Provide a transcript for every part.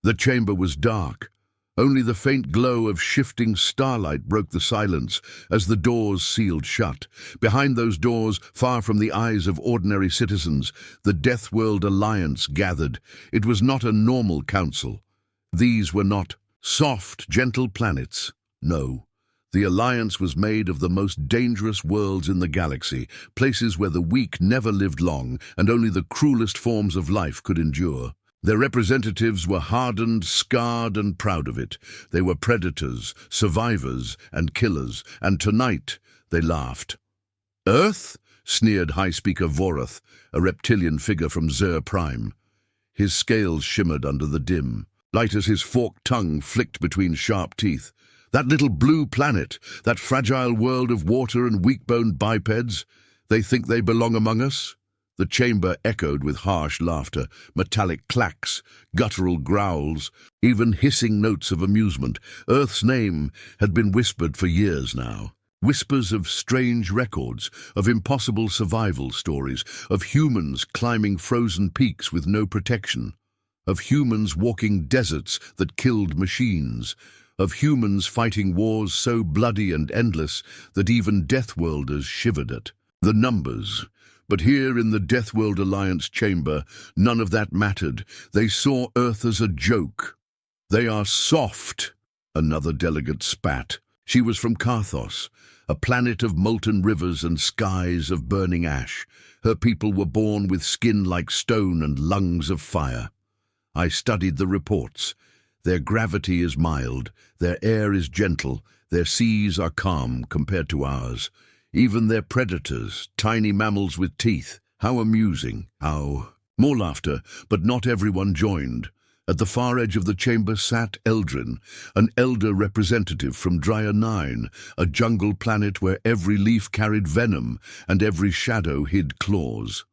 The chamber was dark. Only the faint glow of shifting starlight broke the silence as the doors sealed shut. Behind those doors, far from the eyes of ordinary citizens, the Deathworld Alliance gathered. It was not a normal council. These were not soft, gentle planets. No. The Alliance was made of the most dangerous worlds in the galaxy, places where the weak never lived long and only the cruelest forms of life could endure. Their representatives were hardened, scarred, and proud of it. They were predators, survivors, and killers, and tonight they laughed. "Earth?" sneered High Speaker Vorath, a reptilian figure from Zer Prime. His scales shimmered under the dim light as his forked tongue flicked between sharp teeth. "That little blue planet, that fragile world of water and weak-boned bipeds, they think they belong among us?" The chamber echoed with harsh laughter, metallic clacks, guttural growls, even hissing notes of amusement. Earth's name had been whispered for years now. Whispers of strange records, of impossible survival stories, of humans climbing frozen peaks with no protection, of humans walking deserts that killed machines, of humans fighting wars so bloody and endless that even Deathworlders shivered at the numbers. But here in the Deathworld Alliance chamber, none of that mattered. They saw Earth as a joke. "They are soft," another delegate spat. She was from Karthos, a planet of molten rivers and skies of burning ash. Her people were born with skin like stone and lungs of fire. I studied the reports. Their gravity is mild, their air is gentle, their seas are calm compared to ours. Even their predators, tiny mammals with teeth. How amusing, how... More laughter, but not everyone joined. At the far edge of the chamber sat Eldrin, an elder representative from Dryer 9, a jungle planet where every leaf carried venom and every shadow hid claws.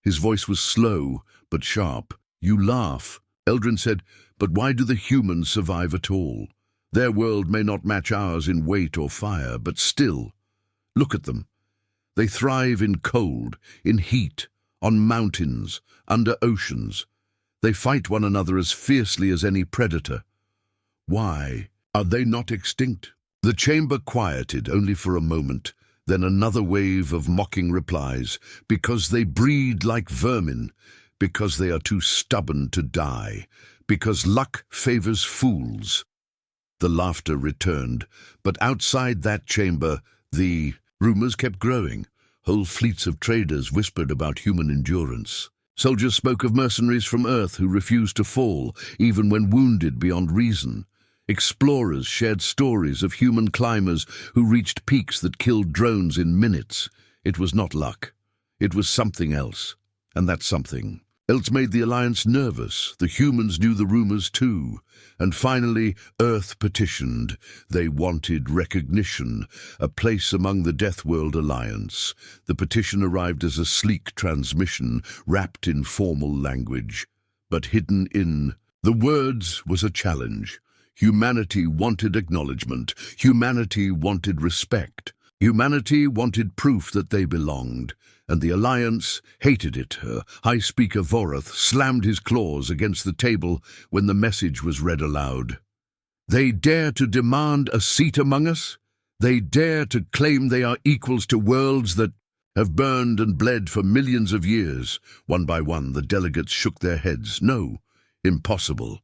His voice was slow, but sharp. "You laugh," Eldrin said, "but why do the humans survive at all? Their world may not match ours in weight or fire, but still... Look at them. They thrive in cold, in heat, on mountains, under oceans. They fight one another as fiercely as any predator. Why are they not extinct?" The chamber quieted only for a moment, then another wave of mocking replies. "Because they breed like vermin, because they are too stubborn to die, because luck favors fools." The laughter returned, but outside that chamber, the rumors kept growing. Whole fleets of traders whispered about human endurance. Soldiers spoke of mercenaries from Earth who refused to fall, even when wounded beyond reason. Explorers shared stories of human climbers who reached peaks that killed drones in minutes. It was not luck. It was something else. And that something else made the Alliance nervous. The humans knew the rumors too. And finally, Earth petitioned. They wanted recognition, a place among the Deathworld Alliance. The petition arrived as a sleek transmission, wrapped in formal language. But hidden in the words was a challenge. Humanity wanted acknowledgement. Humanity wanted respect. Humanity wanted proof that they belonged. And the Alliance hated it. High Speaker Vorath slammed his claws against the table when the message was read aloud. "They dare to demand a seat among us? They dare to claim they are equals to worlds that have burned and bled for millions of years?" One by one, the delegates shook their heads. No, impossible,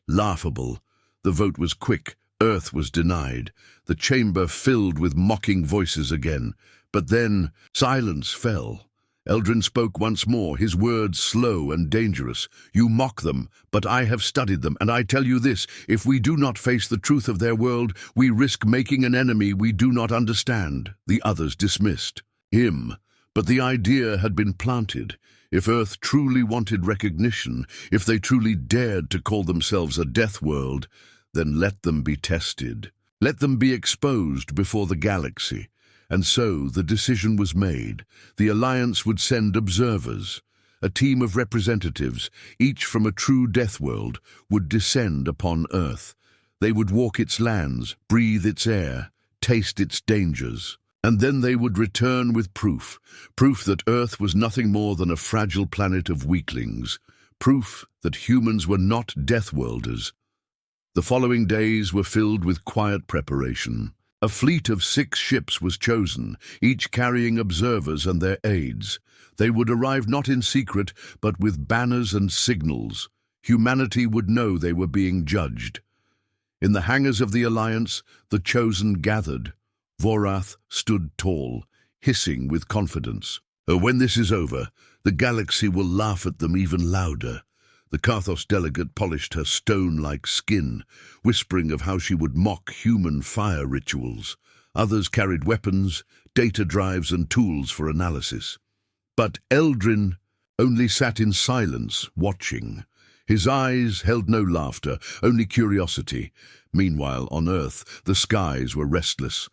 laughable. The vote was quick. Earth was denied. The chamber filled with mocking voices again. But then silence fell. Eldrin spoke once more, his words slow and dangerous. "You mock them, but I have studied them, and I tell you this, if we do not face the truth of their world, we risk making an enemy we do not understand." The others dismissed him, but the idea had been planted. If Earth truly wanted recognition, if they truly dared to call themselves a death world, then let them be tested. Let them be exposed before the galaxy. And so the decision was made. The Alliance would send observers. A team of representatives, each from a true death world, would descend upon Earth. They would walk its lands, breathe its air, taste its dangers. And then they would return with proof that Earth was nothing more than a fragile planet of weaklings, proof that humans were not death worlders, The following days were filled with quiet preparation. A fleet of 6 ships was chosen, each carrying observers and their aides. They would arrive not in secret, but with banners and signals. Humanity would know they were being judged. In the hangars of the Alliance, the chosen gathered. Vorath stood tall, hissing with confidence. When this is over, the galaxy will laugh at them even louder. The Karthos delegate polished her stone-like skin, whispering of how she would mock human fire rituals. Others carried weapons, data drives and tools for analysis. But Eldrin only sat in silence, watching. His eyes held no laughter, only curiosity. Meanwhile, on Earth, the skies were restless.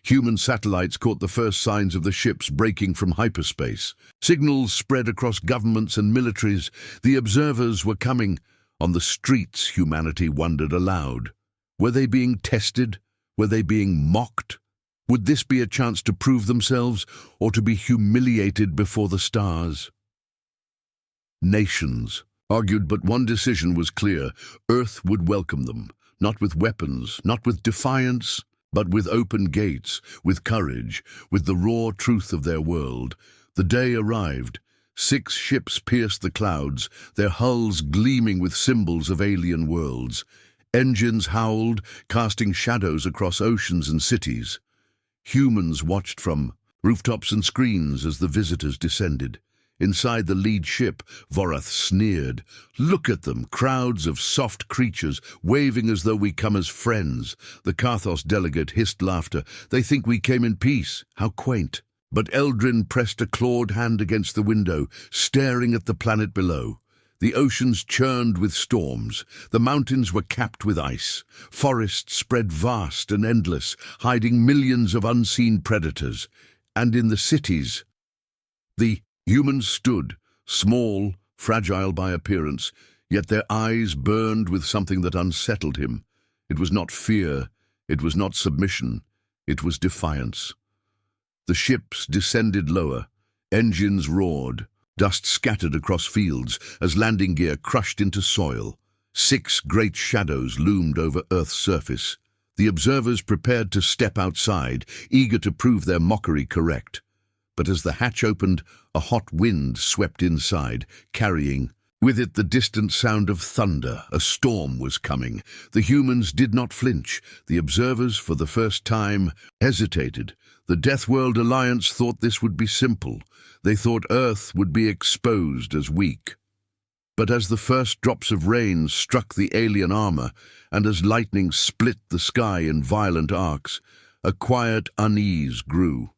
Human satellites caught the first signs of the ships breaking from hyperspace. Signals spread across governments and militaries. The observers were coming. On the streets, humanity wondered aloud. Were they being tested? Were they being mocked? Would this be a chance to prove themselves, or to be humiliated before the stars? Nations argued, but one decision was clear. Earth would welcome them, not with weapons, not with defiance, but with open gates, with courage, with the raw truth of their world. The day arrived. 6 ships pierced the clouds, their hulls gleaming with symbols of alien worlds. Engines howled, casting shadows across oceans and cities. Humans watched from rooftops and screens as the visitors descended. Inside the lead ship, Vorath sneered. "Look at them, crowds of soft creatures, waving as though we come as friends." The Karthos delegate hissed laughter. "They think we came in peace. How quaint." But Eldrin pressed a clawed hand against the window, staring at the planet below. The oceans churned with storms. The mountains were capped with ice. Forests spread vast and endless, hiding millions of unseen predators. And in the cities, the humans stood, small, fragile by appearance, yet their eyes burned with something that unsettled him. It was not fear, it was not submission, it was defiance. The ships descended lower, engines roared, dust scattered across fields as landing gear crushed into soil. 6 great shadows loomed over Earth's surface. The observers prepared to step outside, eager to prove their mockery correct. But as the hatch opened, a hot wind swept inside, carrying with it the distant sound of thunder. A storm was coming. The humans did not flinch. The observers, for the first time, hesitated. The Deathworld Alliance thought this would be simple. They thought Earth would be exposed as weak. But as the first drops of rain struck the alien armor, and as lightning split the sky in violent arcs, a quiet unease grew.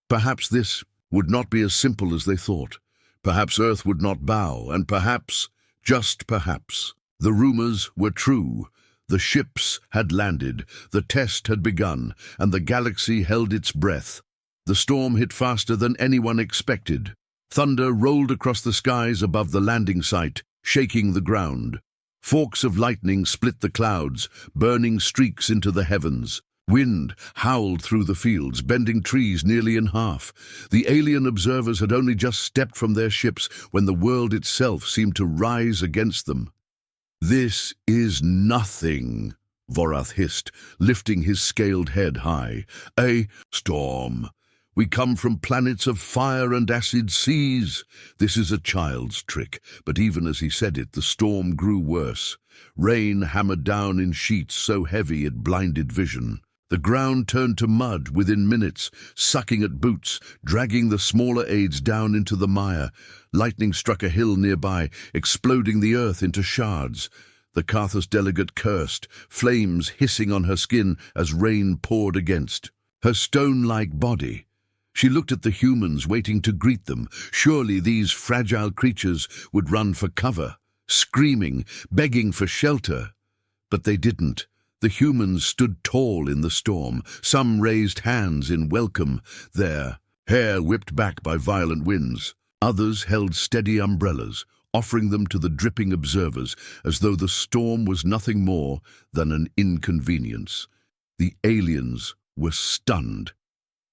Perhaps this would not be as simple as they thought. Perhaps Earth would not bow, and perhaps, just perhaps, the rumors were true. The ships had landed, the test had begun, and the galaxy held its breath. The storm hit faster than anyone expected. Thunder rolled across the skies above the landing site, shaking the ground. Forks of lightning split the clouds, burning streaks into the heavens. Wind howled through the fields, bending trees nearly in half. The alien observers had only just stepped from their ships when the world itself seemed to rise against them. "This is nothing," Vorath hissed, lifting his scaled head high. "A storm. We come from planets of fire and acid seas. This is a child's trick." But even as he said it, the storm grew worse. Rain hammered down in sheets so heavy it blinded vision. The ground turned to mud within minutes, sucking at boots, dragging the smaller aids down into the mire. Lightning struck a hill nearby, exploding the earth into shards. The Karthos delegate cursed, flames hissing on her skin as rain poured against her stone-like body. She looked at the humans waiting to greet them. Surely these fragile creatures would run for cover, screaming, begging for shelter. But they didn't. The humans stood tall in the storm. Some raised hands in welcome, their hair whipped back by violent winds. Others held steady umbrellas, offering them to the dripping observers, as though the storm was nothing more than an inconvenience. The aliens were stunned.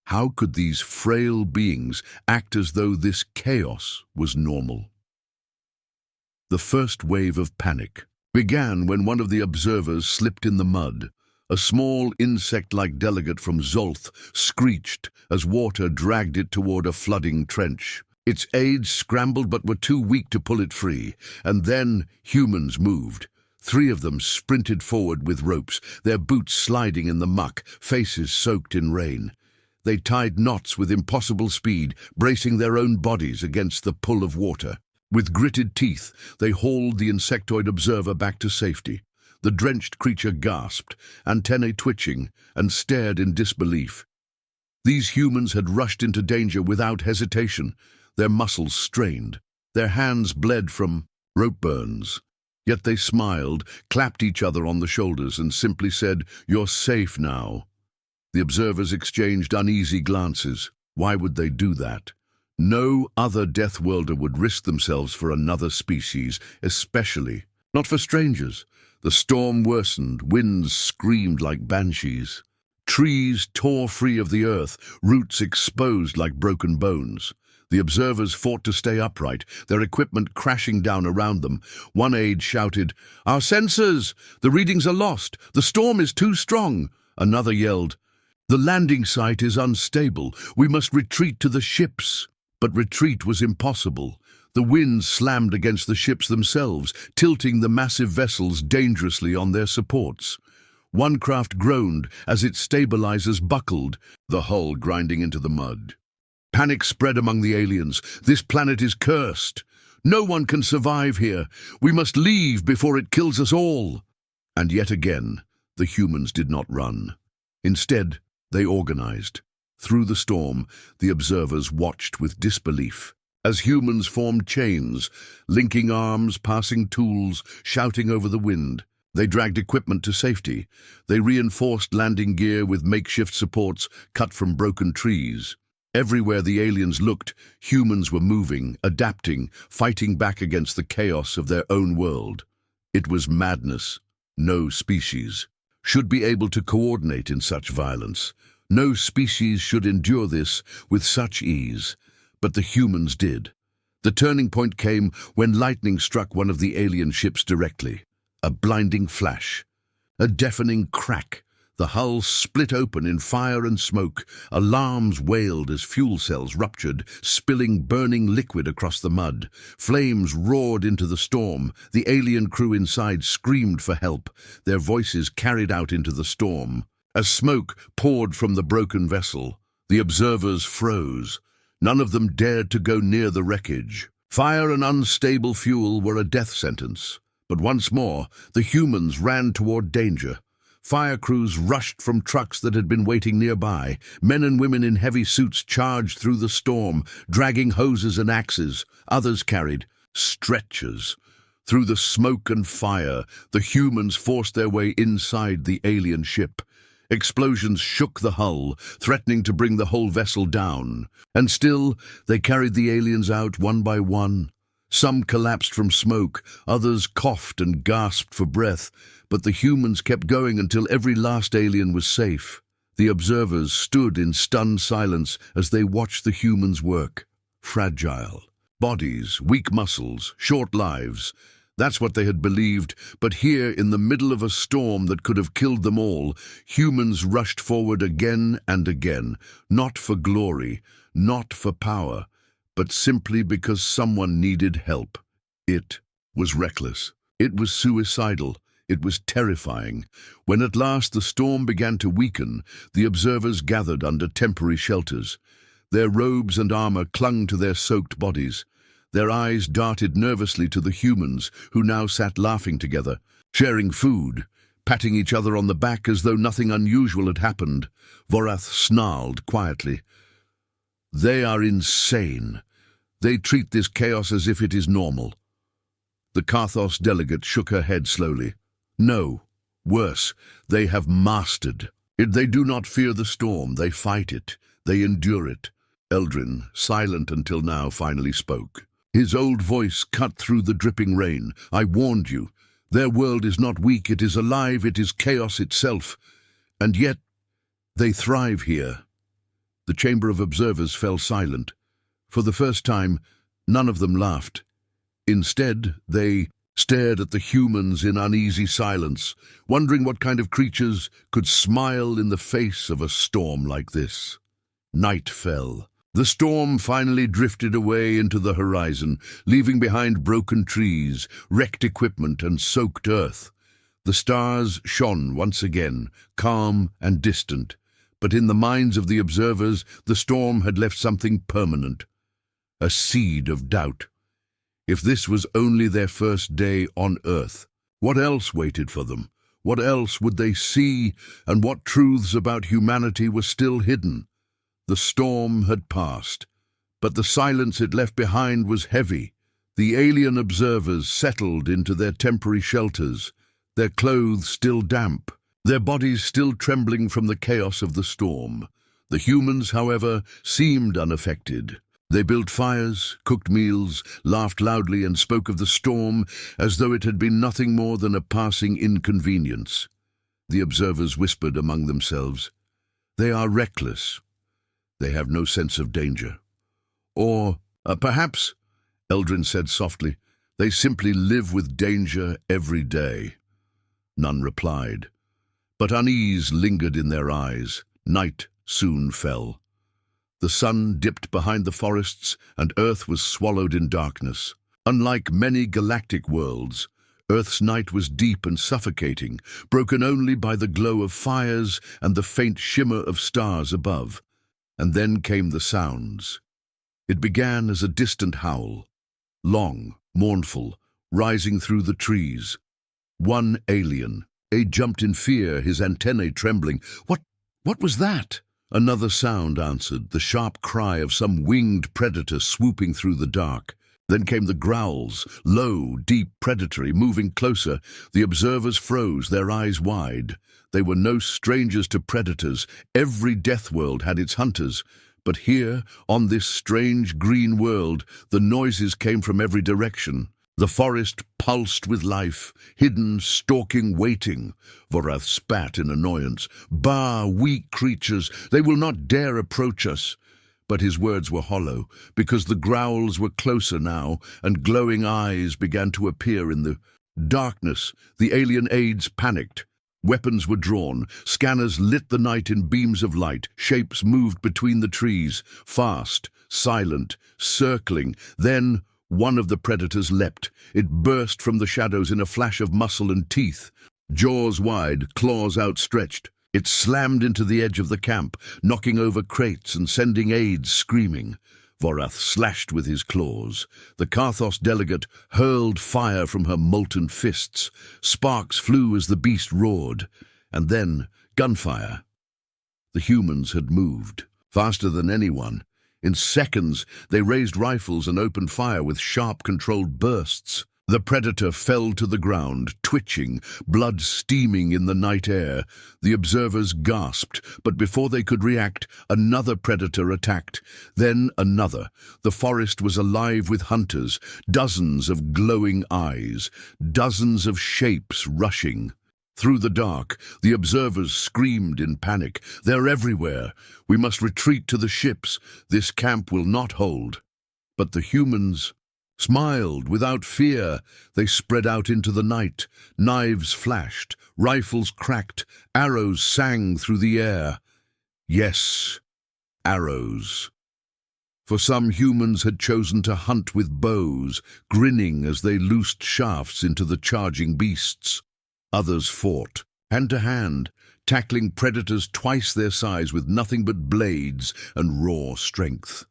How could these frail beings act as though this chaos was normal? The first wave of panic began when one of the observers slipped in the mud. A small insect-like delegate from Zolth screeched as water dragged it toward a flooding trench. Its aides scrambled but were too weak to pull it free, and then humans moved. 3 of them sprinted forward with ropes, their boots sliding in the muck, faces soaked in rain. They tied knots with impossible speed, bracing their own bodies against the pull of water. With gritted teeth, they hauled the insectoid observer back to safety. The drenched creature gasped, antennae twitching, and stared in disbelief. These humans had rushed into danger without hesitation, their muscles strained. Their hands bled from rope burns. Yet they smiled, clapped each other on the shoulders, and simply said, "You're safe now." The observers exchanged uneasy glances. Why would they do that? No other Deathworlder would risk themselves for another species, especially not for strangers. The storm worsened, winds screamed like banshees. Trees tore free of the earth, roots exposed like broken bones. The observers fought to stay upright, their equipment crashing down around them. One aide shouted, "Our sensors! The readings are lost! The storm is too strong!" Another yelled, "The landing site is unstable. We must retreat to the ships." But retreat was impossible. The winds slammed against the ships themselves, tilting the massive vessels dangerously on their supports. One craft groaned as its stabilizers buckled, the hull grinding into the mud. Panic spread among the aliens. This planet is cursed. No one can survive here. We must leave before it kills us all. And yet again, the humans did not run. Instead, they organized. Through the storm, the observers watched with disbelief. As humans formed chains, linking arms, passing tools, shouting over the wind. They dragged equipment to safety. They reinforced landing gear with makeshift supports cut from broken trees. Everywhere the aliens looked, humans were moving, adapting, fighting back against the chaos of their own world. It was madness. No species should be able to coordinate in such violence. No species should endure this with such ease. But the humans did. The turning point came when lightning struck one of the alien ships directly. A blinding flash. A deafening crack. The hull split open in fire and smoke. Alarms wailed as fuel cells ruptured, spilling burning liquid across the mud. Flames roared into the storm. The alien crew inside screamed for help, their voices carried out into the storm. As smoke poured from the broken vessel, the observers froze. None of them dared to go near the wreckage. Fire and unstable fuel were a death sentence. But once more, the humans ran toward danger. Fire crews rushed from trucks that had been waiting nearby. Men and women in heavy suits charged through the storm, dragging hoses and axes. Others carried stretchers. Through the smoke and fire, the humans forced their way inside the alien ship. Explosions shook the hull, threatening to bring the whole vessel down. And still, they carried the aliens out one by one. Some collapsed from smoke, others coughed and gasped for breath, but the humans kept going until every last alien was safe. The observers stood in stunned silence as they watched the humans work. Fragile. Bodies, weak muscles, short lives. That's what they had believed, but here, in the middle of a storm that could have killed them all, humans rushed forward again and again, not for glory, not for power, but simply because someone needed help. It was reckless. It was suicidal. It was terrifying. When at last the storm began to weaken, the observers gathered under temporary shelters. Their robes and armor clung to their soaked bodies. Their eyes darted nervously to the humans, who now sat laughing together, sharing food, patting each other on the back as though nothing unusual had happened. Vorath snarled quietly. "They are insane. They treat this chaos as if it is normal." The Karthos delegate shook her head slowly. "No, worse, they have mastered it. They do not fear the storm, they fight it, they endure it." Eldrin, silent until now, finally spoke. His old voice cut through the dripping rain. "I warned you. Their world is not weak, it is alive, it is chaos itself. And yet, they thrive here." The chamber of observers fell silent. For the first time, none of them laughed. Instead, they stared at the humans in uneasy silence, wondering what kind of creatures could smile in the face of a storm like this. Night fell. The storm finally drifted away into the horizon, leaving behind broken trees, wrecked equipment, and soaked earth. The stars shone once again, calm and distant, but in the minds of the observers, the storm had left something permanent, a seed of doubt. If this was only their first day on Earth, what else waited for them? What else would they see, and what truths about humanity were still hidden? The storm had passed, but the silence it left behind was heavy. The alien observers settled into their temporary shelters, their clothes still damp, their bodies still trembling from the chaos of the storm. The humans, however, seemed unaffected. They built fires, cooked meals, laughed loudly, and spoke of the storm as though it had been nothing more than a passing inconvenience. The observers whispered among themselves, "They are reckless. They have no sense of danger." Or, perhaps, Eldrin said softly, "they simply live with danger every day." None replied, but unease lingered in their eyes. Night soon fell. The sun dipped behind the forests, and Earth was swallowed in darkness. Unlike many galactic worlds, Earth's night was deep and suffocating, broken only by the glow of fires and the faint shimmer of stars above. And then came the sounds. It began as a distant howl, long, mournful, rising through the trees. One alien. Aid jumped in fear, his antennae trembling. What was that? Another sound answered, the sharp cry of some winged predator swooping through the dark. Then came the growls, low, deep, predatory, moving closer. The observers froze, their eyes wide. They were no strangers to predators. Every Deathworld had its hunters. But here, on this strange green world, the noises came from every direction. The forest pulsed with life, hidden, stalking, waiting. Vorath spat in annoyance. "Bah, weak creatures, they will not dare approach us." But his words were hollow, because the growls were closer now, and glowing eyes began to appear in the darkness. The alien aides panicked. Weapons were drawn. Scanners lit the night in beams of light. Shapes moved between the trees, fast, silent, circling. Then one of the predators leapt. It burst from the shadows in a flash of muscle and teeth. Jaws wide, claws outstretched. It slammed into the edge of the camp, knocking over crates and sending aides screaming. Vorath slashed with his claws. The Karthos delegate hurled fire from her molten fists. Sparks flew as the beast roared. And then, gunfire. The humans had moved, faster than anyone. In seconds, they raised rifles and opened fire with sharp, controlled bursts. The predator fell to the ground, twitching, blood steaming in the night air. The observers gasped, but before they could react, another predator attacked. Then another. The forest was alive with hunters, dozens of glowing eyes, dozens of shapes rushing. Through the dark, the observers screamed in panic. "They're everywhere. We must retreat to the ships. This camp will not hold." But the humans smiled without fear. They spread out into the night. Knives flashed, rifles cracked, arrows sang through the air. Yes, arrows. For some humans had chosen to hunt with bows, grinning as they loosed shafts into the charging beasts. Others fought, hand to hand, tackling predators twice their size with nothing but blades and raw strength.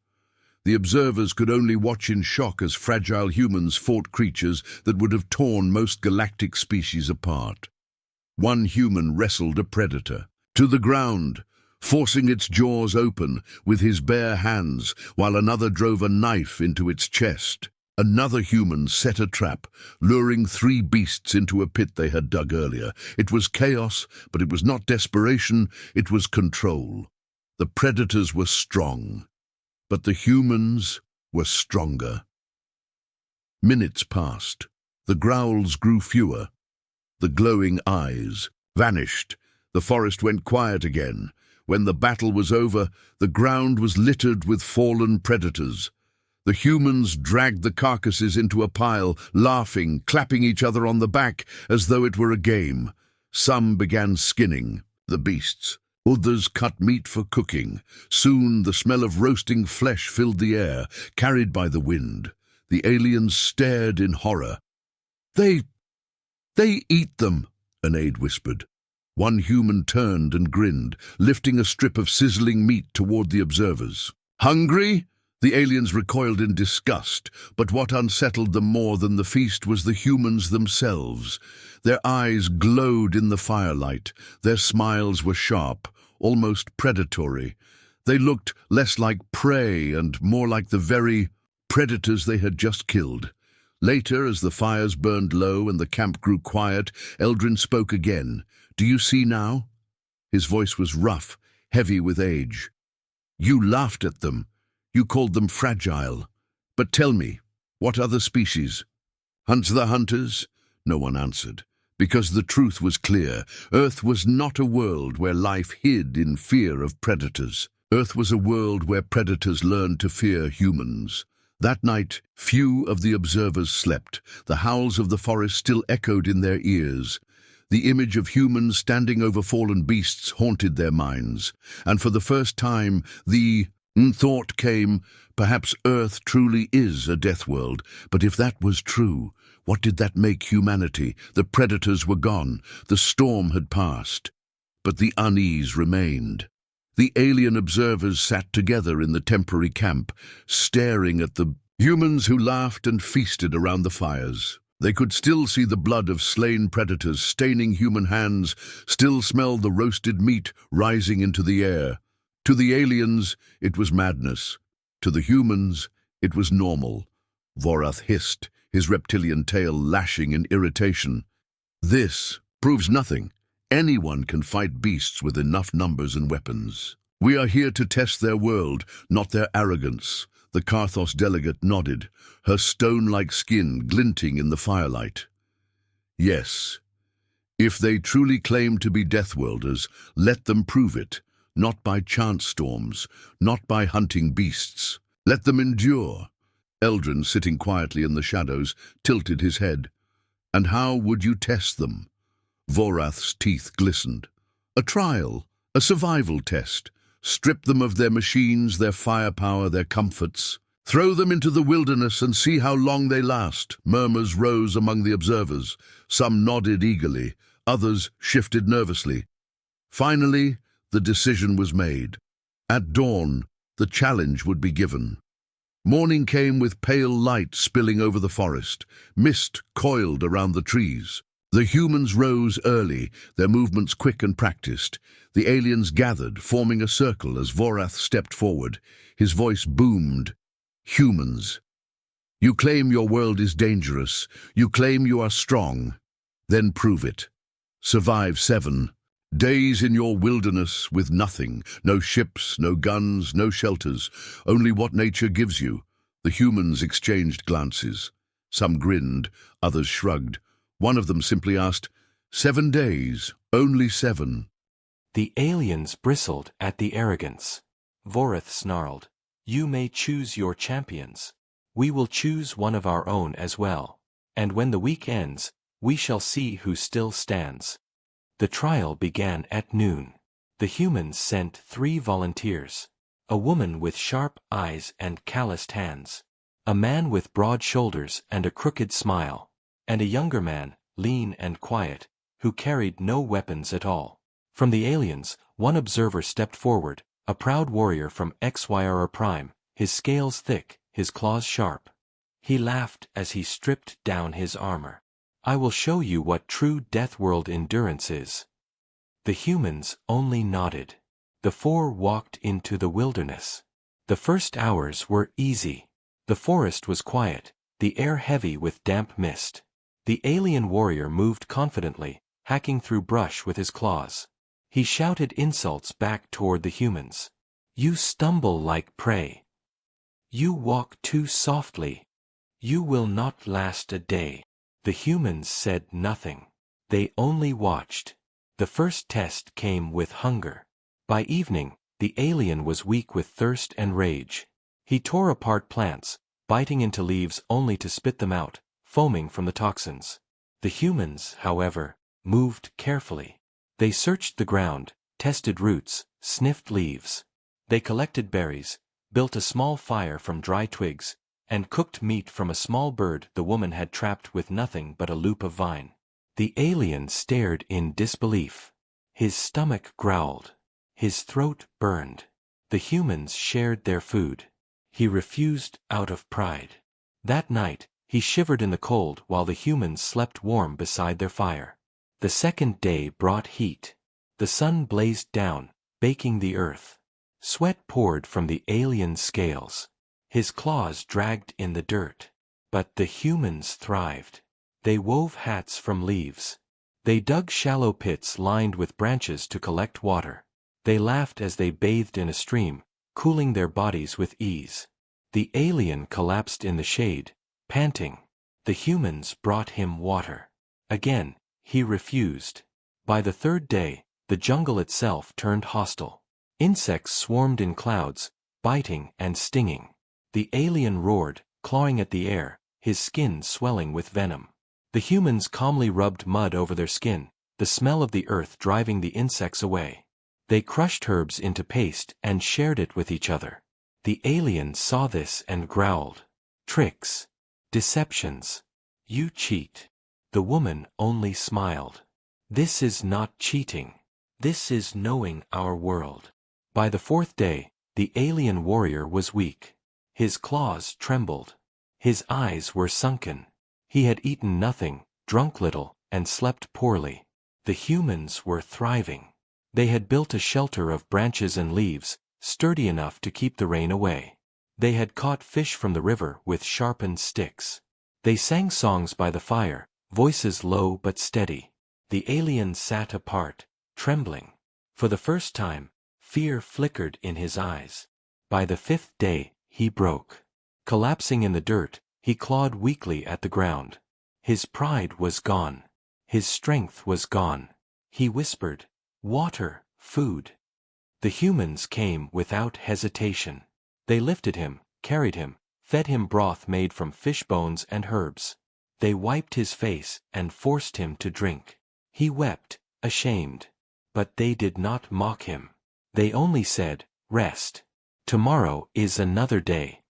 The observers could only watch in shock as fragile humans fought creatures that would have torn most galactic species apart. One human wrestled a predator to the ground, forcing its jaws open with his bare hands, while another drove a knife into its chest. Another human set a trap, luring 3 beasts into a pit they had dug earlier. It was chaos, but it was not desperation, it was control. The predators were strong, but the humans were stronger. Minutes passed. The growls grew fewer. The glowing eyes vanished. The forest went quiet again. When the battle was over, the ground was littered with fallen predators. The humans dragged the carcasses into a pile, laughing, clapping each other on the back as though it were a game. Some began skinning the beasts. Others cut meat for cooking. Soon the smell of roasting flesh filled the air, carried by the wind. The aliens stared in horror. They eat them," an aide whispered. One human turned and grinned, lifting a strip of sizzling meat toward the observers. "Hungry?" The aliens recoiled in disgust, but what unsettled them more than the feast was the humans themselves. Their eyes glowed in the firelight. Their smiles were sharp, almost predatory. They looked less like prey and more like the very predators they had just killed. Later, as the fires burned low and the camp grew quiet, Eldrin spoke again. "Do you see now?" His voice was rough, heavy with age. "You laughed at them. You called them fragile. But tell me, what other species?" "Hunt the hunters?" No one answered, because the truth was clear. Earth was not a world where life hid in fear of predators. Earth was a world where predators learned to fear humans. That night, few of the observers slept. The howls of the forest still echoed in their ears. The image of humans standing over fallen beasts haunted their minds. And for the first time, the thought came, perhaps Earth truly is a death world. But if that was true, what did that make humanity? The predators were gone. The storm had passed. But the unease remained. The alien observers sat together in the temporary camp, staring at the humans who laughed and feasted around the fires. They could still see the blood of slain predators staining human hands, still smell the roasted meat rising into the air. To the aliens, it was madness. To the humans, it was normal. Vorath hissed, his reptilian tail lashing in irritation. "This proves nothing. Anyone can fight beasts with enough numbers and weapons. We are here to test their world, not their arrogance." The Karthos delegate nodded, her stone-like skin glinting in the firelight. "Yes. If they truly claim to be Deathworlders, let them prove it. Not by chance storms, not by hunting beasts. Let them endure." Eldrin, sitting quietly in the shadows, tilted his head. "And how would you test them?" Vorath's teeth glistened. "A trial, a survival test. Strip them of their machines, their firepower, their comforts. Throw them into the wilderness and see how long they last." Murmurs rose among the observers. Some nodded eagerly, others shifted nervously. Finally, the decision was made. At dawn, the challenge would be given. Morning came with pale light spilling over the forest. Mist coiled around the trees. The humans rose early, their movements quick and practiced. The aliens gathered, forming a circle as Vorath stepped forward. His voice boomed. "Humans, you claim your world is dangerous. You claim you are strong. Then prove it. Survive 7 days in your wilderness with nothing. No ships, no guns, no shelters. Only what nature gives you." The humans exchanged glances. Some grinned, others shrugged. One of them simply asked, 7 days, only 7. The aliens bristled at the arrogance. Vorath snarled, "You may choose your champions. We will choose one of our own as well. And when the week ends, we shall see who still stands." The trial began at noon. The humans sent 3 volunteers. A woman with sharp eyes and calloused hands. A man with broad shoulders and a crooked smile. And a younger man, lean and quiet, who carried no weapons at all. From the aliens, one observer stepped forward, a proud warrior from HFY Prime, his scales thick, his claws sharp. He laughed as he stripped down his armor. "I will show you what true Deathworld endurance is." The humans only nodded. The 4 walked into the wilderness. The first hours were easy. The forest was quiet, the air heavy with damp mist. The alien warrior moved confidently, hacking through brush with his claws. He shouted insults back toward the humans. "You stumble like prey. You walk too softly. You will not last a day." The humans said nothing. They only watched. The first test came with hunger. By evening, the alien was weak with thirst and rage. He tore apart plants, biting into leaves only to spit them out, foaming from the toxins. The humans, however, moved carefully. They searched the ground, tested roots, sniffed leaves. They collected berries, built a small fire from dry twigs, and cooked meat from a small bird the woman had trapped with nothing but a loop of vine. The alien stared in disbelief. His stomach growled. His throat burned. The humans shared their food. He refused out of pride. That night, he shivered in the cold while the humans slept warm beside their fire. The second day brought heat. The sun blazed down, baking the earth. Sweat poured from the alien's scales. His claws dragged in the dirt. But the humans thrived. They wove hats from leaves. They dug shallow pits lined with branches to collect water. They laughed as they bathed in a stream, cooling their bodies with ease. The alien collapsed in the shade, panting. The humans brought him water. Again, he refused. By the third day, the jungle itself turned hostile. Insects swarmed in clouds, biting and stinging. The alien roared, clawing at the air, his skin swelling with venom. The humans calmly rubbed mud over their skin, the smell of the earth driving the insects away. They crushed herbs into paste and shared it with each other. The alien saw this and growled. Tricks. Deceptions. You cheat. The woman only smiled. This is not cheating. This is knowing our world. By the fourth day, the alien warrior was weak. His claws trembled. His eyes were sunken. He had eaten nothing, drunk little, and slept poorly. The humans were thriving. They had built a shelter of branches and leaves, sturdy enough to keep the rain away. They had caught fish from the river with sharpened sticks. They sang songs by the fire, voices low but steady. The alien sat apart, trembling. For the first time, fear flickered in his eyes. By the fifth day, he broke. Collapsing in the dirt, he clawed weakly at the ground. His pride was gone. His strength was gone. He whispered, "Water, food." The humans came without hesitation. They lifted him, carried him, fed him broth made from fish bones and herbs. They wiped his face and forced him to drink. He wept, ashamed. But they did not mock him. They only said, "Rest. Tomorrow is another day."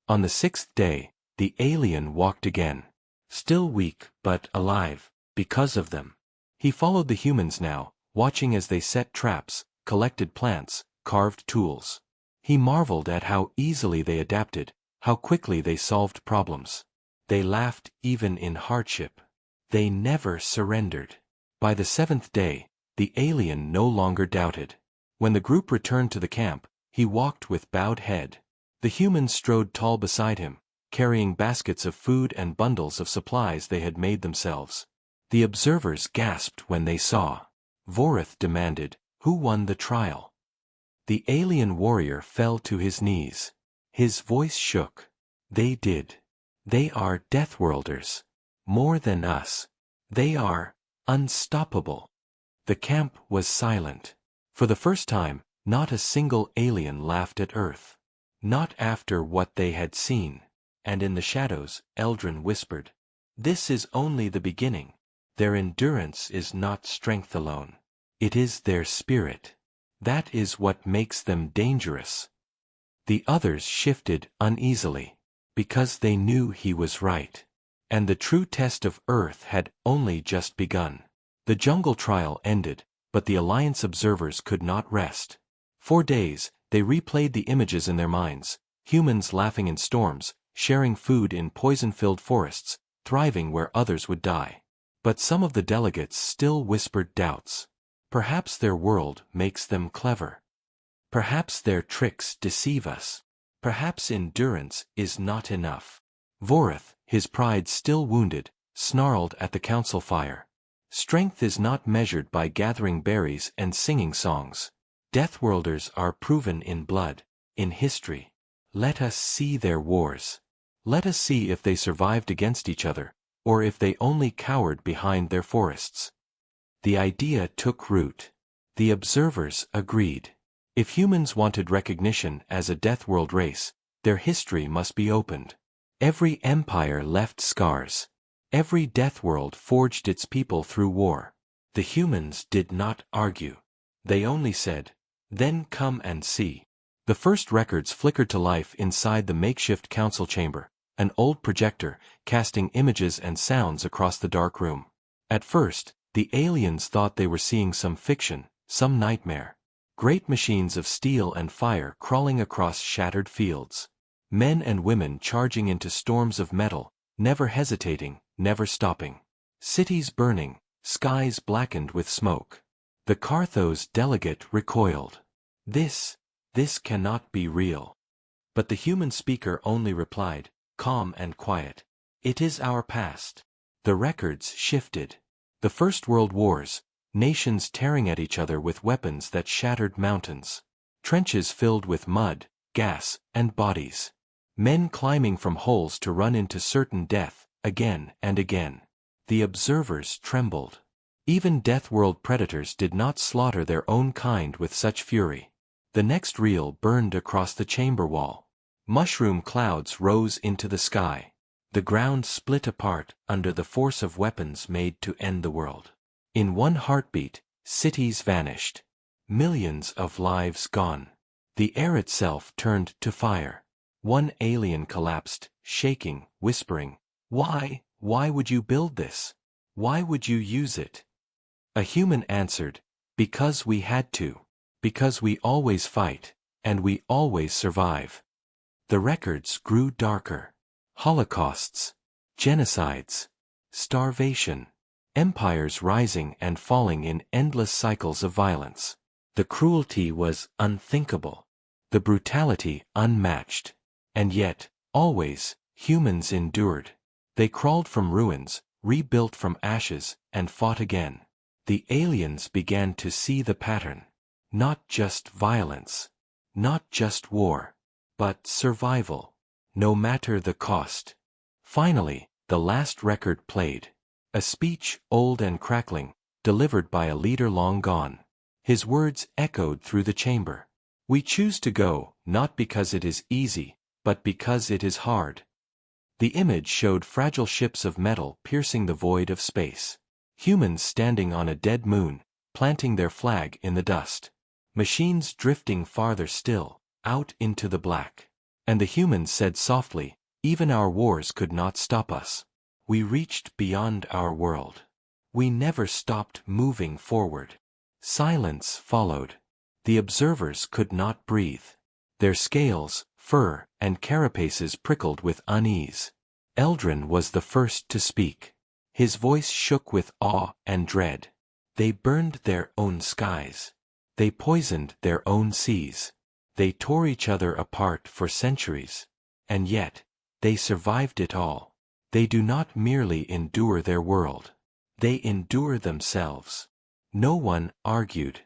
On the sixth day, the alien walked again. Still weak, but alive, because of them. He followed the humans now, watching as they set traps, collected plants, carved tools. He marveled at how easily they adapted, how quickly they solved problems. They laughed even in hardship. They never surrendered. By the seventh day, the alien no longer doubted. When the group returned to the camp, he walked with bowed head. The humans strode tall beside him, carrying baskets of food and bundles of supplies they had made themselves. The observers gasped when they saw. Vorith demanded, "Who won the trial?" The alien warrior fell to his knees. His voice shook. "They did. They are Deathworlders. More than us. They are unstoppable." The camp was silent. For the first time, not a single alien laughed at Earth. Not after what they had seen. And in the shadows, Eldrin whispered, "This is only the beginning. Their endurance is not strength alone. It is their spirit. That is what makes them dangerous." The others shifted uneasily, because they knew he was right. And the true test of Earth had only just begun. The jungle trial ended, but the Alliance observers could not rest. For days, they replayed the images in their minds, humans laughing in storms, sharing food in poison-filled forests, thriving where others would die. But some of the delegates still whispered doubts. Perhaps their world makes them clever. Perhaps their tricks deceive us. Perhaps endurance is not enough. Vorith, his pride still wounded, snarled at the council fire. Strength is not measured by gathering berries and singing songs. Deathworlders are proven in blood, in history. Let us see their wars. Let us see if they survived against each other, or if they only cowered behind their forests. The idea took root. The observers agreed. If humans wanted recognition as a Deathworld race, their history must be opened. Every empire left scars. Every Deathworld forged its people through war. The humans did not argue. They only said, "Then come and see." The first records flickered to life inside the makeshift council chamber, an old projector, casting images and sounds across the dark room. At first, the aliens thought they were seeing some fiction, some nightmare. Great machines of steel and fire crawling across shattered fields. Men and women charging into storms of metal, never hesitating, never stopping. Cities burning, skies blackened with smoke. The Carthos delegate recoiled. This cannot be real. But the human speaker only replied, calm and quiet. It is our past. The records shifted. The First World Wars, nations tearing at each other with weapons that shattered mountains. Trenches filled with mud, gas, and bodies. Men climbing from holes to run into certain death, again and again. The observers trembled. Even Deathworld predators did not slaughter their own kind with such fury. The next reel burned across the chamber wall. Mushroom clouds rose into the sky. The ground split apart under the force of weapons made to end the world. In one heartbeat, cities vanished. Millions of lives gone. The air itself turned to fire. One alien collapsed, shaking, whispering, "Why would you build this? Why would you use it?" A human answered, "Because we had to. Because we always fight, and we always survive." The records grew darker. Holocausts, genocides, starvation, empires rising and falling in endless cycles of violence. The cruelty was unthinkable, the brutality unmatched. And yet, always, humans endured. They crawled from ruins, rebuilt from ashes, and fought again. The aliens began to see the pattern. Not just violence. Not just war. But survival. No matter the cost. Finally, the last record played. A speech, old and crackling, delivered by a leader long gone. His words echoed through the chamber. "We choose to go, not because it is easy, but because it is hard." The image showed fragile ships of metal piercing the void of space. Humans standing on a dead moon, planting their flag in the dust. Machines drifting farther still, out into the black. And the humans said softly, "Even our wars could not stop us. We reached beyond our world. We never stopped moving forward." Silence followed. The observers could not breathe. Their scales, fur, and carapaces prickled with unease. Eldrin was the first to speak. His voice shook with awe and dread. "They burned their own skies. They poisoned their own seas. They tore each other apart for centuries. And yet, they survived it all. They do not merely endure their world. They endure themselves." No one argued.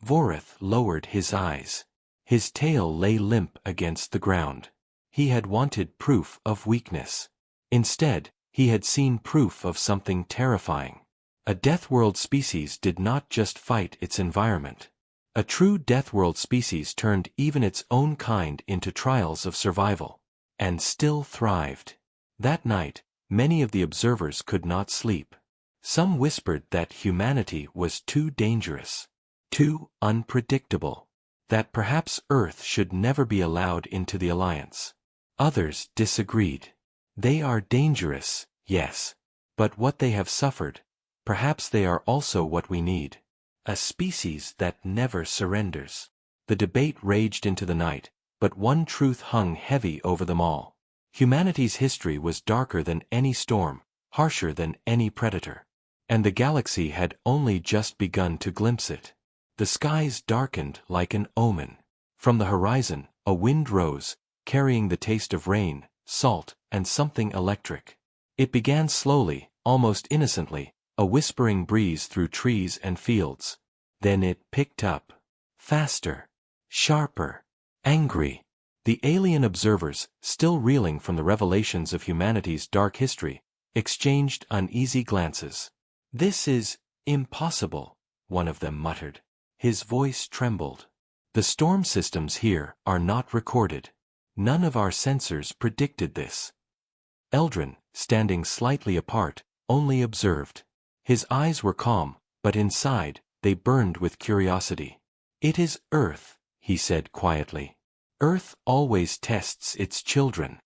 Vorith lowered his eyes. His tail lay limp against the ground. He had wanted proof of weakness. Instead, he had seen proof of something terrifying. A Deathworld species did not just fight its environment. A true Deathworld species turned even its own kind into trials of survival. And still thrived. That night, many of the observers could not sleep. Some whispered that humanity was too dangerous, too unpredictable, that perhaps Earth should never be allowed into the Alliance. Others disagreed. They are dangerous, yes. But what they have suffered, perhaps they are also what we need. A species that never surrenders. The debate raged into the night, but one truth hung heavy over them all. Humanity's history was darker than any storm, harsher than any predator. And the galaxy had only just begun to glimpse it. The skies darkened like an omen. From the horizon, a wind rose, carrying the taste of rain, salt, and something electric. It began slowly, almost innocently, a whispering breeze through trees and fields. Then it picked up. Faster. Sharper. Angry. The alien observers, still reeling from the revelations of humanity's dark history, exchanged uneasy glances. "This is impossible," one of them muttered. His voice trembled. "The storm systems here are not recorded. None of our sensors predicted this." Eldrin, standing slightly apart, only observed. His eyes were calm, but inside, they burned with curiosity. "It is Earth," he said quietly. "Earth always tests its children."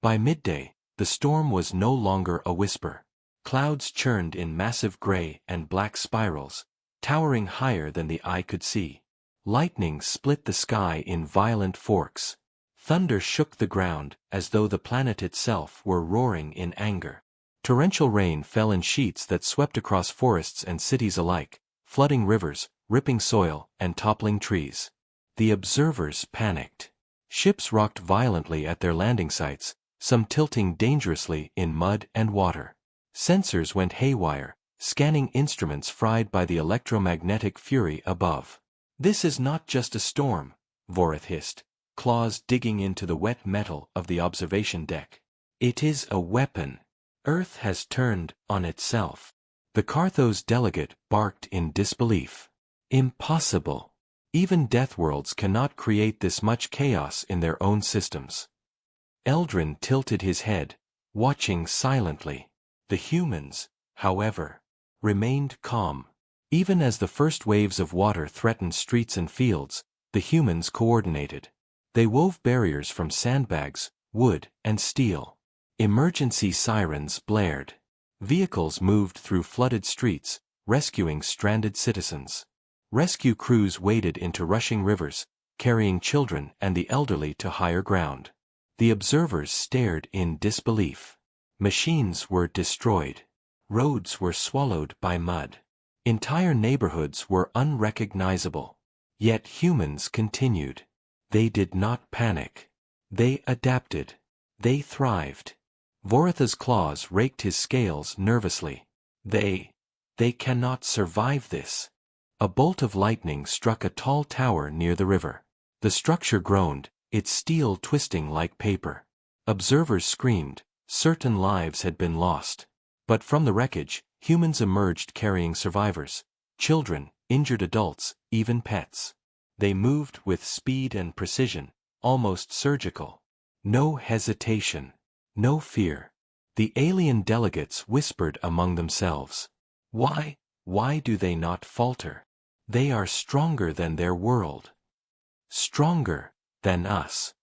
By midday, the storm was no longer a whisper. Clouds churned in massive gray and black spirals, towering higher than the eye could see. Lightning split the sky in violent forks. Thunder shook the ground as though the planet itself were roaring in anger. Torrential rain fell in sheets that swept across forests and cities alike, flooding rivers, ripping soil, and toppling trees. The observers panicked. Ships rocked violently at their landing sites, some tilting dangerously in mud and water. Sensors went haywire, scanning instruments fried by the electromagnetic fury above. "This is not just a storm," Vorith hissed, claws digging into the wet metal of the observation deck. "It is a weapon. Earth has turned on itself." The Carthos delegate barked in disbelief. "Impossible. Even Deathworlds cannot create this much chaos in their own systems." Eldrin tilted his head, watching silently. The humans, however, remained calm. Even as the first waves of water threatened streets and fields, the humans coordinated. They wove barriers from sandbags, wood, and steel. Emergency sirens blared. Vehicles moved through flooded streets, rescuing stranded citizens. Rescue crews waded into rushing rivers, carrying children and the elderly to higher ground. The observers stared in disbelief. Machines were destroyed. Roads were swallowed by mud. Entire neighborhoods were unrecognizable. Yet humans continued. They did not panic. They adapted. They thrived. Voritha's claws raked his scales nervously. They cannot survive this." A bolt of lightning struck a tall tower near the river. The structure groaned, its steel twisting like paper. Observers screamed, certain lives had been lost. But from the wreckage, humans emerged carrying survivors. Children, injured adults, even pets. They moved with speed and precision, almost surgical. No hesitation. No fear. The alien delegates whispered among themselves. Why do they not falter? They are stronger than their world. Stronger than us.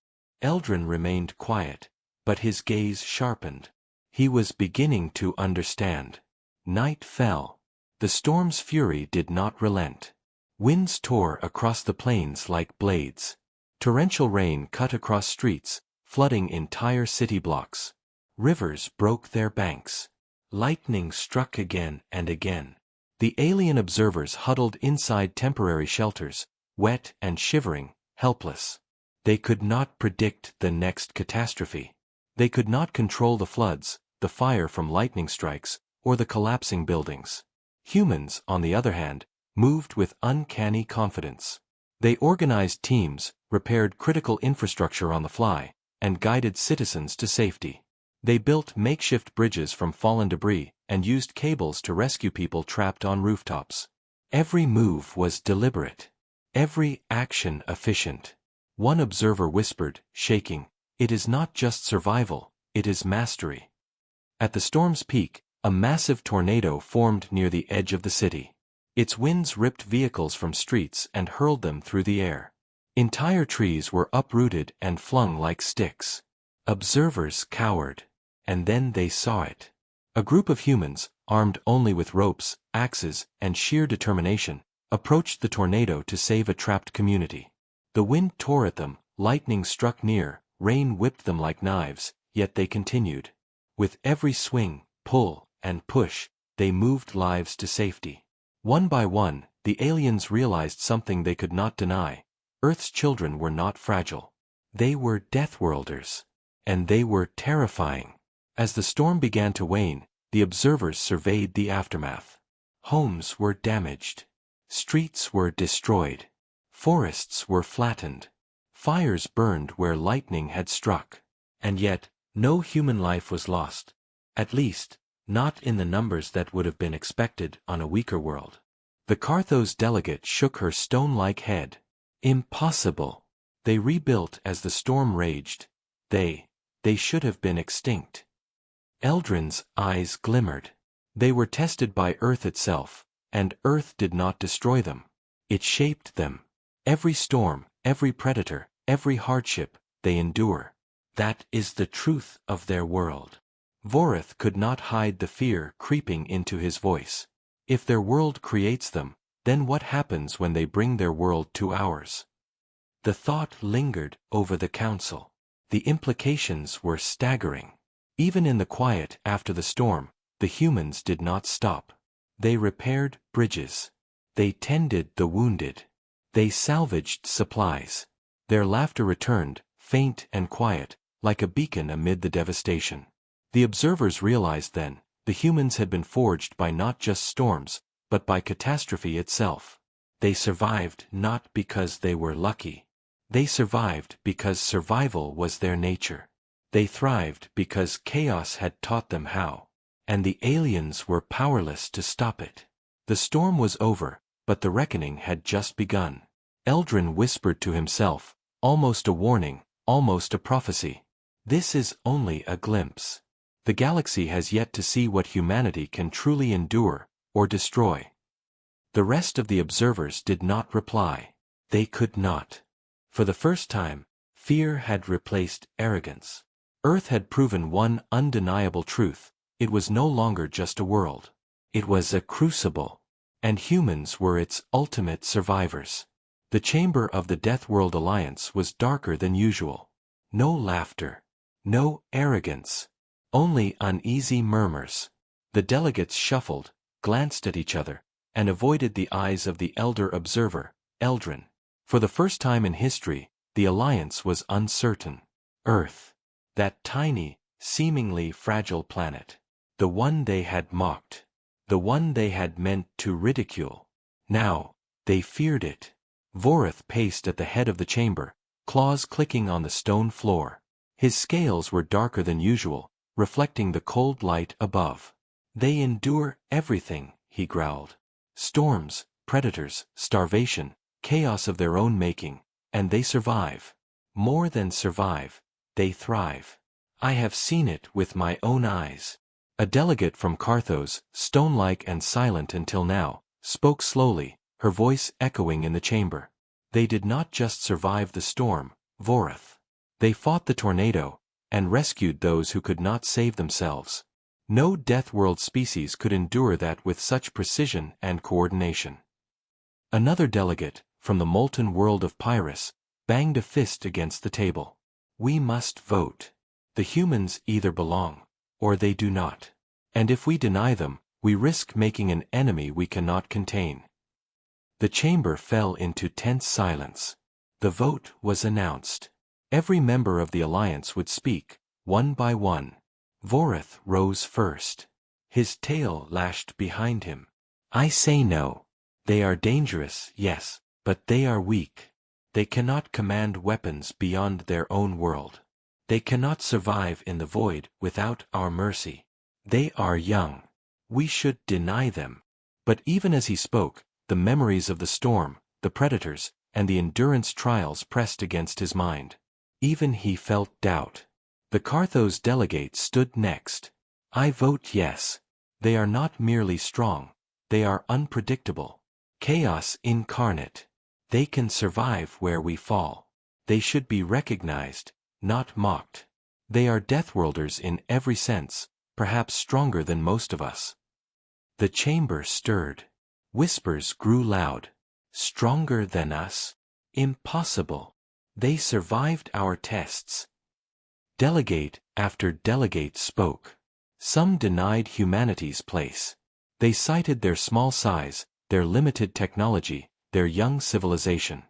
Eldrin remained quiet, but his gaze sharpened. He was beginning to understand. Night fell. The storm's fury did not relent. Winds tore across the plains like blades. Torrential rain cut across streets, flooding entire city blocks. Rivers broke their banks. Lightning struck again and again. The alien observers huddled inside temporary shelters, wet and shivering, helpless. They could not predict the next catastrophe. They could not control the floods, the fire from lightning strikes, or the collapsing buildings. Humans, on the other hand, moved with uncanny confidence. They organized teams, repaired critical infrastructure on the fly, and guided citizens to safety. They built makeshift bridges from fallen debris and used cables to rescue people trapped on rooftops. Every move was deliberate. Every action efficient. One observer whispered, shaking, "It is not just survival, it is mastery." At the storm's peak, a massive tornado formed near the edge of the city. Its winds ripped vehicles from streets and hurled them through the air. Entire trees were uprooted and flung like sticks. Observers cowered. And then they saw it. A group of humans, armed only with ropes, axes, and sheer determination, approached the tornado to save a trapped community. The wind tore at them, lightning struck near, rain whipped them like knives, yet they continued. With every swing, pull, and push, they moved lives to safety. One by one, the aliens realized something they could not deny. Earth's children were not fragile. They were Deathworlders. And they were terrifying. As the storm began to wane, the observers surveyed the aftermath. Homes were damaged. Streets were destroyed. Forests were flattened. Fires burned where lightning had struck. And yet, no human life was lost. At least, not in the numbers that would have been expected on a weaker world. The Carthos delegate shook her stone-like head. Impossible. They rebuilt as the storm raged. They should have been extinct. Eldrin's eyes glimmered. They were tested by Earth itself, and Earth did not destroy them. It shaped them. Every storm, every predator, every hardship, they endure. That is the truth of their world. Vorith could not hide the fear creeping into his voice. If their world creates them, then what happens when they bring their world to ours? The thought lingered over the council. The implications were staggering. Even in the quiet after the storm, the humans did not stop. They repaired bridges. They tended the wounded. They salvaged supplies. Their laughter returned, faint and quiet, like a beacon amid the devastation. The observers realized then, the humans had been forged by not just storms, but by catastrophe itself. They survived not because they were lucky. They survived because survival was their nature. They thrived because chaos had taught them how. And the aliens were powerless to stop it. The storm was over, but the reckoning had just begun. Eldrin whispered to himself, almost a warning, almost a prophecy. This is only a glimpse. The galaxy has yet to see what humanity can truly endure, or destroy. The rest of the observers did not reply. They could not. For the first time, fear had replaced arrogance. Earth had proven one undeniable truth: it was no longer just a world. It was a crucible. And humans were its ultimate survivors. The chamber of the Deathworld Alliance was darker than usual. No laughter. No arrogance. Only uneasy murmurs. The delegates shuffled, glanced at each other, and avoided the eyes of the elder observer, Eldrin. For the first time in history, the Alliance was uncertain. Earth. That tiny, seemingly fragile planet. The one they had mocked. The one they had meant to ridicule. Now, they feared it. Vorith paced at the head of the chamber, claws clicking on the stone floor. His scales were darker than usual, reflecting the cold light above. They endure everything, he growled. Storms, predators, starvation, chaos of their own making, and they survive. More than survive, they thrive. I have seen it with my own eyes. A delegate from Carthos, stone-like and silent until now, spoke slowly, her voice echoing in the chamber. They did not just survive the storm, Vorith. They fought the tornado, and rescued those who could not save themselves. No Deathworld species could endure that with such precision and coordination. Another delegate, from the molten world of Pyrrhus, banged a fist against the table. We must vote. The humans either belong, or they do not. And if we deny them, we risk making an enemy we cannot contain. The chamber fell into tense silence. The vote was announced. Every member of the Alliance would speak, one by one. Vorith rose first. His tail lashed behind him. I say no. They are dangerous, yes, but they are weak. They cannot command weapons beyond their own world. They cannot survive in the void without our mercy. They are young. We should deny them. But even as he spoke, the memories of the storm, the predators, and the endurance trials pressed against his mind. Even he felt doubt. The Carthos delegate stood next. I vote yes. They are not merely strong. They are unpredictable. Chaos incarnate. They can survive where we fall. They should be recognized, not mocked. They are Deathworlders in every sense, perhaps stronger than most of us. The chamber stirred. Whispers grew loud. Stronger than us? Impossible. They survived our tests. Delegate after delegate spoke. Some denied humanity's place. They cited their small size, their limited technology, their young civilization.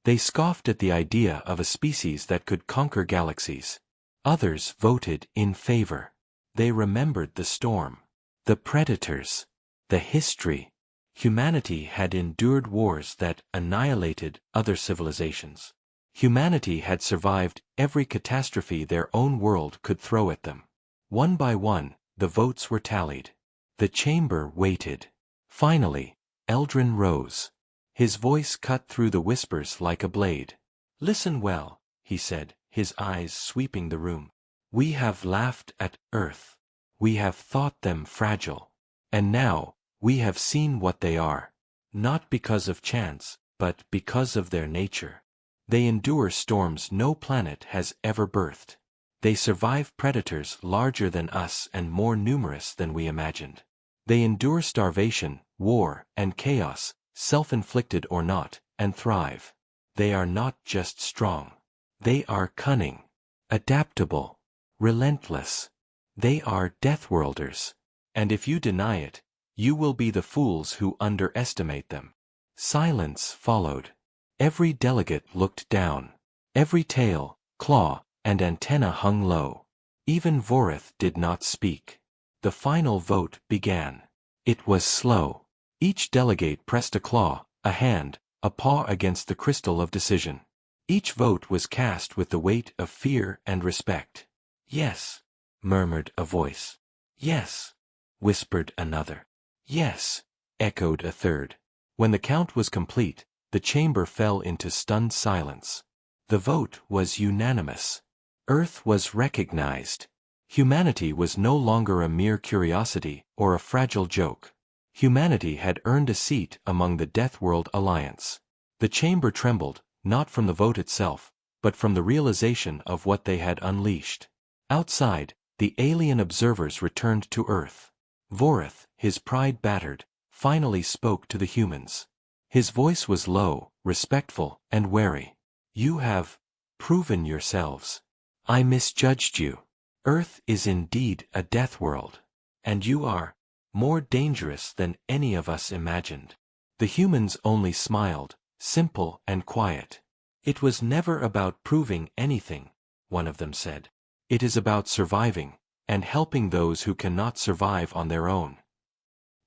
They scoffed at the idea of a species that could conquer galaxies. Others voted in favor. They remembered the storm, the predators, the history. Humanity had endured wars that annihilated other civilizations. Humanity had survived every catastrophe their own world could throw at them. One by one, the votes were tallied. The chamber waited. Finally, Eldrin rose. His voice cut through the whispers like a blade. Listen well, he said, his eyes sweeping the room. We have laughed at Earth. We have thought them fragile. And now, we have seen what they are. Not because of chance, but because of their nature. They endure storms no planet has ever birthed. They survive predators larger than us and more numerous than we imagined. They endure starvation, war, and chaos, self-inflicted or not, and thrive. They are not just strong. They are cunning, adaptable, relentless. They are Deathworlders. And if you deny it, you will be the fools who underestimate them. Silence followed. Every delegate looked down. Every tail, claw, and antenna hung low. Even Vorith did not speak. The final vote began. It was slow. Each delegate pressed a claw, a hand, a paw against the crystal of decision. Each vote was cast with the weight of fear and respect. "Yes," murmured a voice. "Yes," whispered another. "Yes," echoed a third. When the count was complete, the chamber fell into stunned silence. The vote was unanimous. Earth was recognized. Humanity was no longer a mere curiosity or a fragile joke. Humanity had earned a seat among the Deathworld Alliance. The chamber trembled, not from the vote itself, but from the realization of what they had unleashed. Outside, the alien observers returned to Earth. Vorith, his pride battered, finally spoke to the humans. His voice was low, respectful, and wary. "You have proven yourselves. I misjudged you. Earth is indeed a death world. And you are more dangerous than any of us imagined." The humans only smiled, simple and quiet. "It was never about proving anything," one of them said. "It is about surviving, and helping those who cannot survive on their own."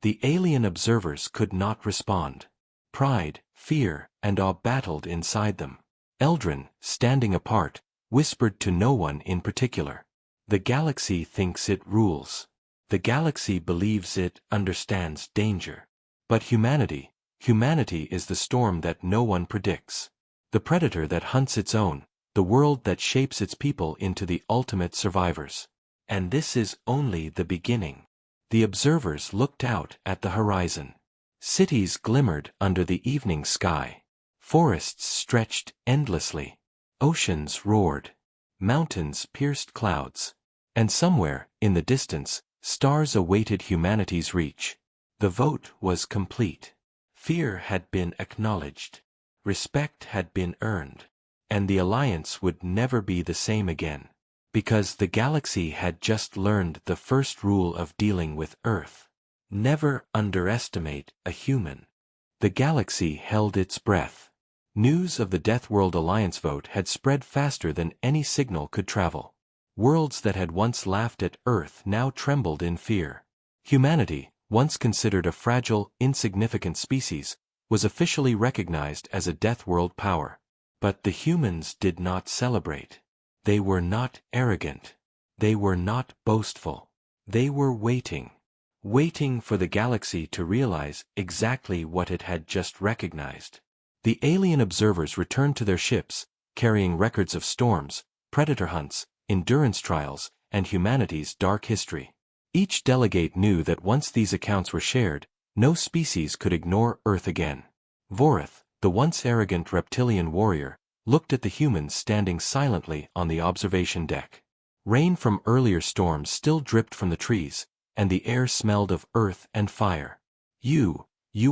The alien observers could not respond. Pride, fear, and awe battled inside them. Eldrin, standing apart, whispered to no one in particular. "The galaxy thinks it rules. The galaxy believes it understands danger. But humanity is the storm that no one predicts. The predator that hunts its own, the world that shapes its people into the ultimate survivors. And this is only the beginning." The observers looked out at the horizon. Cities glimmered under the evening sky. Forests stretched endlessly. Oceans roared. Mountains pierced clouds. And somewhere, in the distance, stars awaited humanity's reach. The vote was complete. Fear had been acknowledged. Respect had been earned. And the alliance would never be the same again. Because the galaxy had just learned the first rule of dealing with Earth. Never underestimate a human. The galaxy held its breath. News of the Deathworld Alliance vote had spread faster than any signal could travel. Worlds that had once laughed at Earth now trembled in fear. Humanity, once considered a fragile, insignificant species, was officially recognized as a Deathworld power. But the humans did not celebrate. They were not arrogant. They were not boastful. They were waiting. Waiting for the galaxy to realize exactly what it had just recognized. The alien observers returned to their ships, carrying records of storms, predator hunts, endurance trials, and humanity's dark history. Each delegate knew that once these accounts were shared, no species could ignore Earth again. Vorith, the once arrogant reptilian warrior, looked at the humans standing silently on the observation deck. Rain from earlier storms still dripped from the trees, and the air smelled of earth and fire. You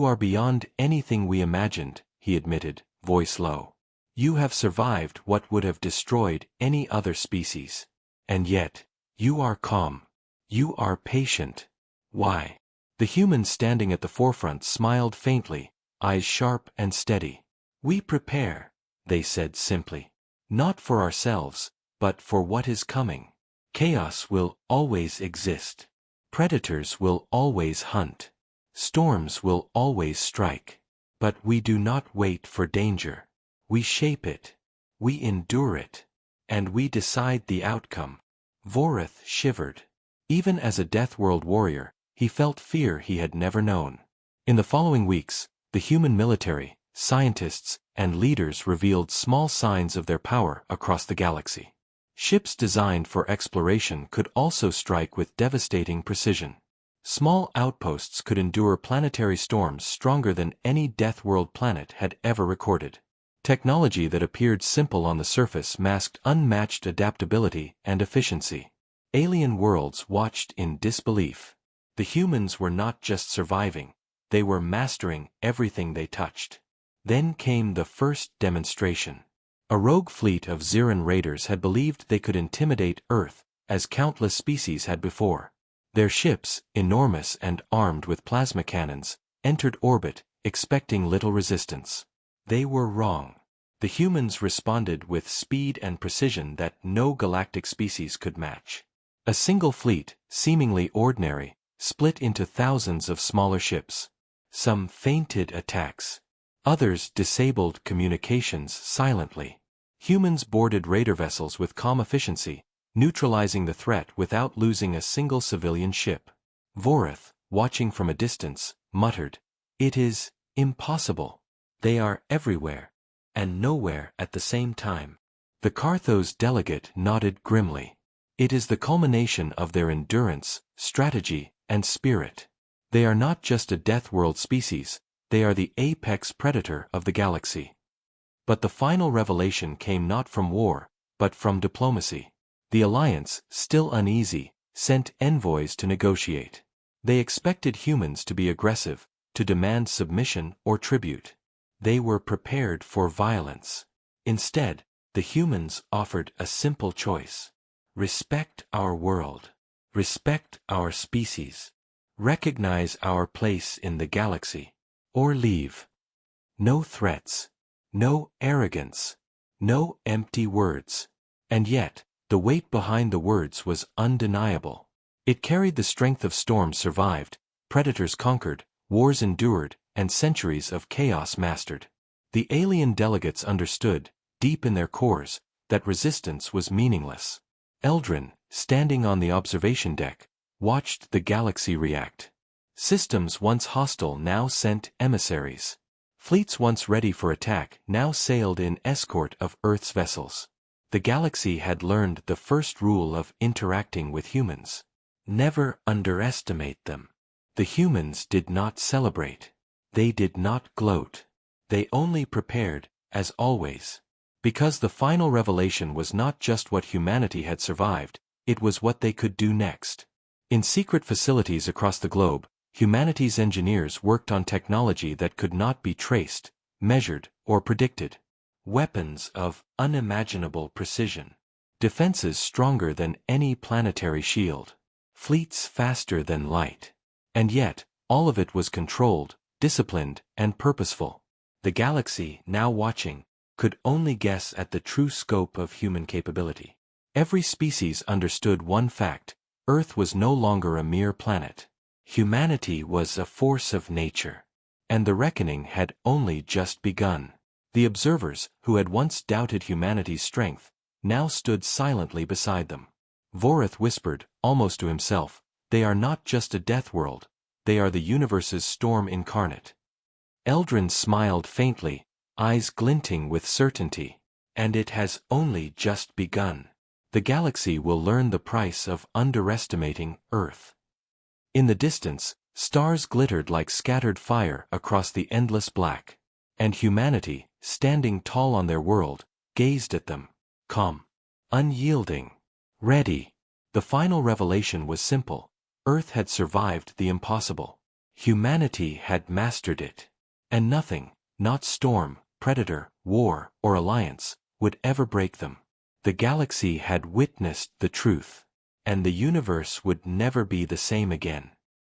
are beyond anything we imagined," he admitted, voice low. "You have survived what would have destroyed any other species. And yet, you are calm. You are patient. Why?" The humans standing at the forefront smiled faintly, eyes sharp and steady. "We prepare," they said simply. "Not for ourselves, but for what is coming. Chaos will always exist. Predators will always hunt. Storms will always strike. But we do not wait for danger. We shape it. We endure it. And we decide the outcome." Vorith shivered. Even as a Deathworld warrior, he felt fear he had never known. In the following weeks, the human military, scientists, and leaders revealed small signs of their power across the galaxy. Ships designed for exploration could also strike with devastating precision. Small outposts could endure planetary storms stronger than any Deathworld planet had ever recorded. Technology that appeared simple on the surface masked unmatched adaptability and efficiency. Alien worlds watched in disbelief. The humans were not just surviving, they were mastering everything they touched. Then came the first demonstration. A rogue fleet of Xeran raiders had believed they could intimidate Earth, as countless species had before. Their ships, enormous and armed with plasma cannons, entered orbit, expecting little resistance. They were wrong. The humans responded with speed and precision that no galactic species could match. A single fleet, seemingly ordinary, split into thousands of smaller ships. Some feinted attacks. Others disabled communications silently. Humans boarded raider vessels with calm efficiency, neutralizing the threat without losing a single civilian ship. Vorith, watching from a distance, muttered, "It is impossible. They are everywhere, and nowhere at the same time." The Carthos delegate nodded grimly. "It is the culmination of their endurance, strategy, and spirit. They are not just a Deathworld species, they are the apex predator of the galaxy." But the final revelation came not from war, but from diplomacy. The Alliance, still uneasy, sent envoys to negotiate. They expected humans to be aggressive, to demand submission or tribute. They were prepared for violence. Instead, the humans offered a simple choice. Respect our world. Respect our species. Recognize our place in the galaxy. Or leave. No threats. No arrogance. No empty words. And yet, the weight behind the words was undeniable. It carried the strength of storms survived, predators conquered, wars endured, and centuries of chaos mastered. The alien delegates understood, deep in their cores, that resistance was meaningless. Eldrin, standing on the observation deck, watched the galaxy react. Systems once hostile now sent emissaries. Fleets once ready for attack now sailed in escort of Earth's vessels. The galaxy had learned the first rule of interacting with humans. Never underestimate them. The humans did not celebrate. They did not gloat. They only prepared, as always. Because the final revelation was not just what humanity had survived, it was what they could do next. In secret facilities across the globe, humanity's engineers worked on technology that could not be traced, measured, or predicted. Weapons of unimaginable precision. Defenses stronger than any planetary shield. Fleets faster than light. And yet, all of it was controlled, disciplined, and purposeful. The galaxy, now watching, could only guess at the true scope of human capability. Every species understood one fact: Earth was no longer a mere planet. Humanity was a force of nature. And the reckoning had only just begun. The observers, who had once doubted humanity's strength, now stood silently beside them. Vorith whispered, almost to himself, "They are not just a Deathworld, they are the universe's storm incarnate." Eldrin smiled faintly, eyes glinting with certainty. "And it has only just begun. The galaxy will learn the price of underestimating Earth." In the distance, stars glittered like scattered fire across the endless black. And humanity, standing tall on their world, gazed at them, calm, unyielding, ready. The final revelation was simple. Earth had survived the impossible. Humanity had mastered it. And nothing, not storm, predator, war, or alliance, would ever break them. The galaxy had witnessed the truth. And the universe would never be the same again.